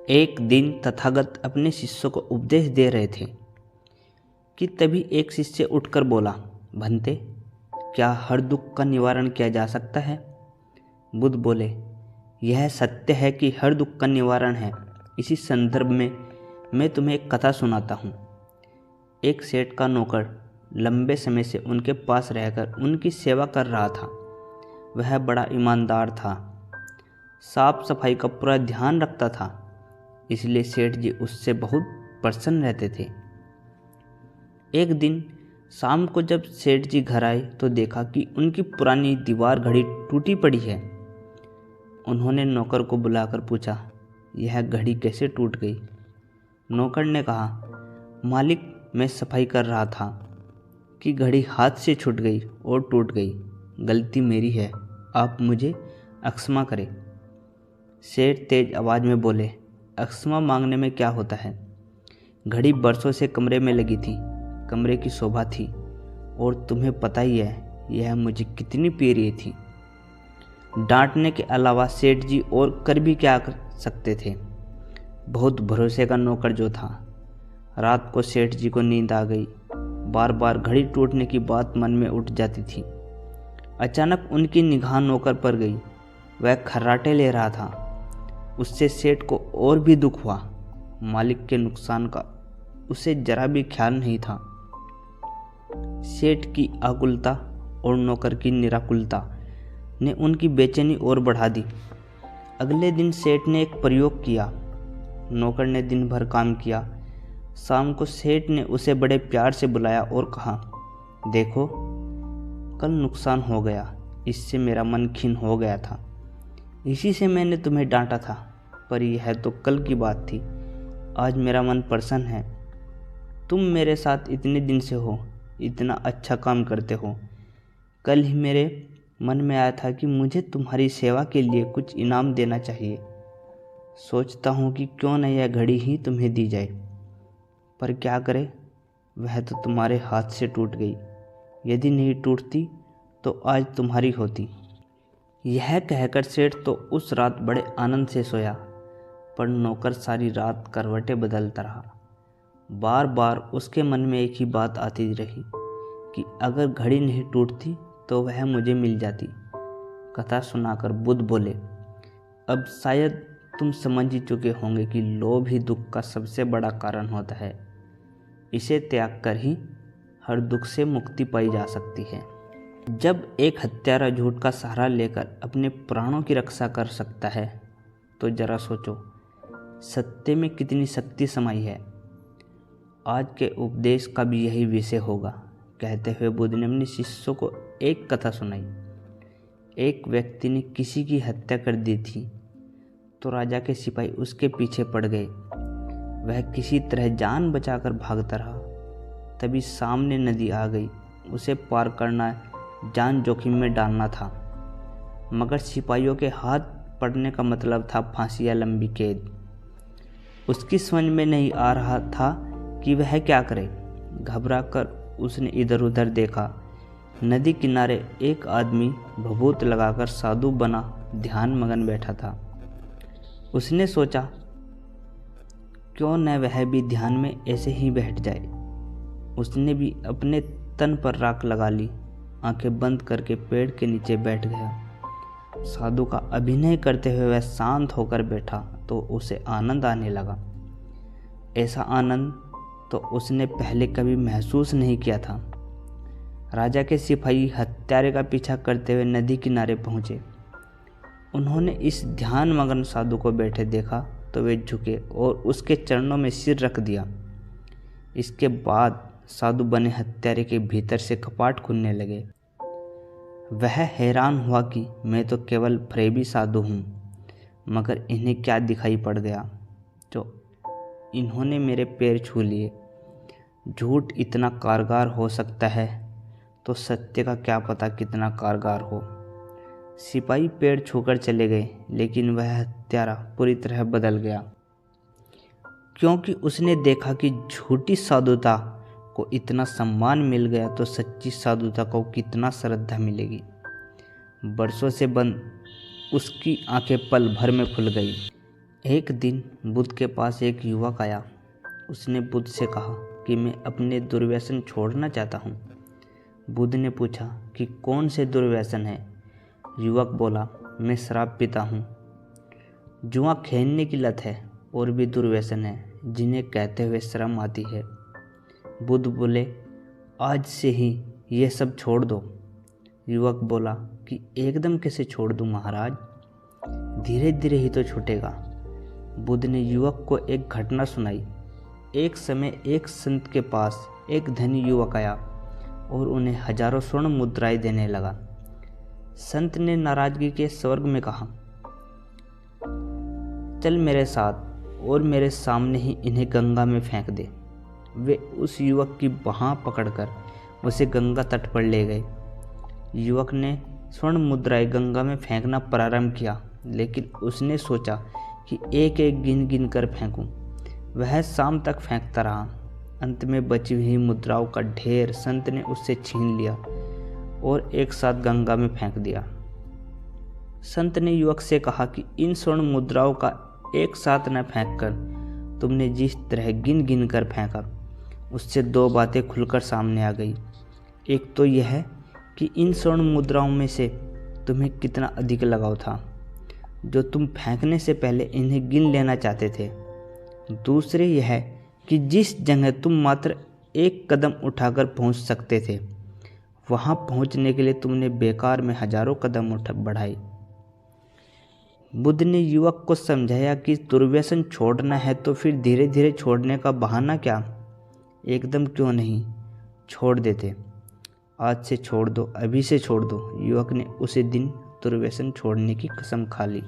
एक दिन तथागत अपने शिष्यों को उपदेश दे रहे थे कि तभी एक शिष्य उठकर बोला, भंते, क्या हर दुख का निवारण किया जा सकता है? बुद्ध बोले, यह सत्य है कि हर दुख का निवारण है। इसी संदर्भ में मैं तुम्हें एक कथा सुनाता हूँ। एक सेठ का नौकर लंबे समय से उनके पास रहकर उनकी सेवा कर रहा था। वह बड़ा ईमानदार था, साफ सफाई का पूरा ध्यान रखता था, इसलिए सेठ जी उससे बहुत प्रसन्न रहते थे। एक दिन शाम को जब सेठ जी घर आए तो देखा कि उनकी पुरानी दीवार घड़ी टूटी पड़ी है। उन्होंने नौकर को बुलाकर पूछा, यह घड़ी कैसे टूट गई? नौकर ने कहा, मालिक, मैं सफाई कर रहा था कि घड़ी हाथ से छूट गई और टूट गई। गलती मेरी है, आप मुझे अक्षमा करें। सेठ तेज आवाज़ में बोले, अक्षमा मांगने में क्या होता है? घड़ी बरसों से कमरे में लगी थी, कमरे की शोभा थी, और तुम्हें पता ही है यह मुझे कितनी प्रिय थी। डांटने के अलावा सेठ जी और कर भी क्या कर सकते थे? बहुत भरोसे का नौकर जो था। रात को सेठ जी को नींद आ गई। बार बार घड़ी टूटने की बात मन में उठ जाती थी। अचानक उनकी निगाह नौकर पर गई। वह खर्राटे ले रहा था। उससे सेठ को और भी दुख हुआ। मालिक के नुकसान का उसे जरा भी ख्याल नहीं था। सेठ की आकुलता और नौकर की निराकुलता ने उनकी बेचैनी और बढ़ा दी। अगले दिन सेठ ने एक प्रयोग किया। नौकर ने दिन भर काम किया। शाम को सेठ ने उसे बड़े प्यार से बुलाया और कहा, देखो, कल नुकसान हो गया, इससे मेरा मन खिन्न हो गया था। इसी से मैंने तुम्हें डांटा था, पर यह तो कल की बात थी। आज मेरा मन प्रसन्न है। तुम मेरे साथ इतने दिन से हो, इतना अच्छा काम करते हो। कल ही मेरे मन में आया था कि मुझे तुम्हारी सेवा के लिए कुछ इनाम देना चाहिए। सोचता हूँ कि क्यों न यह घड़ी ही तुम्हें दी जाए, पर क्या करे, वह तो तुम्हारे हाथ से टूट गई। यदि नहीं टूटती तो आज तुम्हारी होती। यह कहकर सेठ तो उस रात बड़े आनंद से सोया, पर नौकर सारी रात करवटें बदलता रहा। बार बार उसके मन में एक ही बात आती रही कि अगर घड़ी नहीं टूटती तो वह मुझे मिल जाती। कथा सुनाकर बुद्ध बोले, अब शायद तुम समझ ही चुके होंगे कि लोभ ही दुख का सबसे बड़ा कारण होता है। इसे त्याग कर ही हर दुख से मुक्ति पाई जा सकती है। जब एक हत्यारा झूठ का सहारा लेकर अपने प्राणों की रक्षा कर सकता है, तो जरा सोचो सत्य में कितनी शक्ति समाई है। आज के उपदेश का भी यही विषय होगा। कहते हुए बुद्ध ने अपने शिष्यों को एक कथा सुनाई। एक व्यक्ति ने किसी की हत्या कर दी थी, तो राजा के सिपाही उसके पीछे पड़ गए। वह किसी तरह जान बचाकर भागता रहा। तभी सामने नदी आ गई। उसे पार करना जान जोखिम में डालना था, मगर सिपाहियों के हाथ पड़ने का मतलब था फांसी या लंबी कैद। उसकी समझ में नहीं आ रहा था कि वह क्या करे। घबराकर उसने इधर उधर देखा। नदी किनारे एक आदमी भभूत लगाकर साधु बना ध्यान मगन बैठा था। उसने सोचा, क्यों न वह भी ध्यान में ऐसे ही बैठ जाए। उसने भी अपने तन पर राख लगा ली। आंखें बंद करके पेड़ के नीचे बैठ गया। साधु का अभिनय करते हुए वह शांत होकर बैठा तो उसे आनंद आने लगा। ऐसा आनंद तो उसने पहले कभी महसूस नहीं किया था। राजा के सिपाही हत्यारे का पीछा करते हुए नदी किनारे पहुंचे। उन्होंने इस ध्यान मगन साधु को बैठे देखा तो वे झुके और उसके चरणों में सिर रख दिया। इसके बाद साधु बने हत्यारे के भीतर से कपाट खुलने लगे। वह हैरान हुआ कि मैं तो केवल फ्रेबी साधु हूँ, मगर इन्हें क्या दिखाई पड़ गया जो इन्होंने मेरे पैर छू लिए। झूठ इतना कारगर हो सकता है तो सत्य का क्या पता कितना कारगर हो। सिपाही पैर छूकर चले गए, लेकिन वह हत्यारा पूरी तरह बदल गया, क्योंकि उसने देखा कि झूठी साधुता को इतना सम्मान मिल गया तो सच्ची साधुता को कितना श्रद्धा मिलेगी। बरसों से बंद उसकी आंखें पल भर में खुल गई। एक दिन बुद्ध के पास एक युवक आया। उसने बुद्ध से कहा कि मैं अपने दुर्व्यसन छोड़ना चाहता हूँ। बुद्ध ने पूछा कि कौन से दुर्व्यसन है। युवक बोला, मैं शराब पीता हूँ। जुआ खेलने की लत है और भी दुर्व्यसन है जिन्हें कहते हुए शर्म आती है। बुद्ध बोले, आज से ही यह सब छोड़ दो। युवक बोला कि एकदम कैसे छोड़ दूँ महाराज, धीरे धीरे ही तो छूटेगा। बुद्ध ने युवक को एक घटना सुनाई। एक समय एक संत के पास एक धनी युवक आया और उन्हें हजारों स्वर्ण मुद्राएं देने लगा। संत ने नाराजगी के स्वर में कहा, चल मेरे साथ और मेरे सामने ही इन्हें गंगा में फेंक दे। वे उस युवक की बाँह पकड़कर उसे गंगा तट पर ले गए। युवक ने स्वर्ण मुद्राएं गंगा में फेंकना प्रारंभ किया, लेकिन उसने सोचा कि एक एक गिन गिन कर फेंकूं। वह शाम तक फेंकता रहा। अंत में बची हुई मुद्राओं का ढेर संत ने उससे छीन लिया और एक साथ गंगा में फेंक दिया। संत ने युवक से कहा कि इन स्वर्ण मुद्राओं का एक साथ न फेंककर तुमने जिस तरह गिन गिन कर फेंका, उससे दो बातें खुलकर सामने आ गई। एक तो यह है कि इन स्वर्ण मुद्राओं में से तुम्हें कितना अधिक लगाव था, जो तुम फेंकने से पहले इन्हें गिन लेना चाहते थे। दूसरे यह है कि जिस जगह तुम मात्र एक कदम उठाकर पहुंच सकते थे, वहां पहुंचने के लिए तुमने बेकार में हजारों कदम बढ़ाए। बुद्ध ने युवक को समझाया कि दुर्व्यसन छोड़ना है तो फिर धीरे धीरे छोड़ने का बहाना क्या, एकदम क्यों नहीं छोड़ देते। आज से छोड़ दो, अभी से छोड़ दो। युवक ने उसी दिन दुर्व्यसन छोड़ने की कसम खा ली।